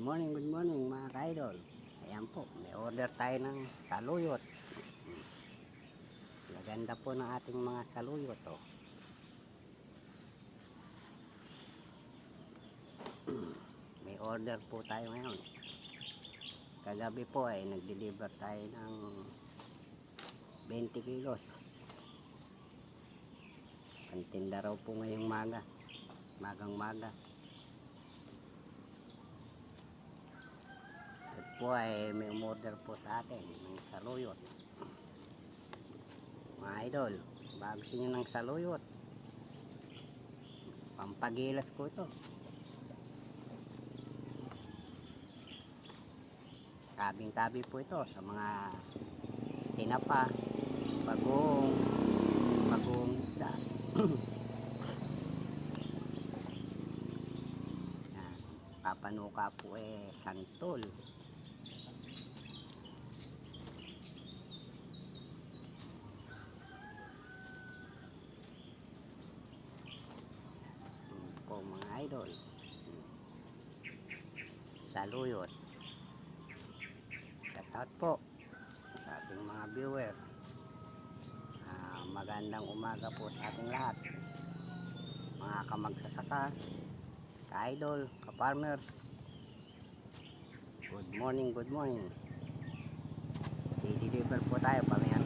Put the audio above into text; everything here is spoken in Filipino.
good morning mga ka-idol. Ayan po, may order tayo ng saluyot. Maganda po ng ating mga saluyot oh. May order po tayo ngayon. Kagabi po ay nag-deliver tayo ng 20 kilos. Pantinda raw po ngayong magang-maga. Po ay may umorder po sa atin ng saluyot. Mga idol, bago niyo ng saluyot, pampagilas po ito. Tabing-tabi po ito sa mga tinapa, bagong isda. Papanuka po santol. Po mga idol, saluyot. Shout out po sa ating mga viewer. Magandang umaga po sa ating lahat, mga kamagsasaka, ka-idol, ka-farmers. Good morning. I-deliver po tayo pamaya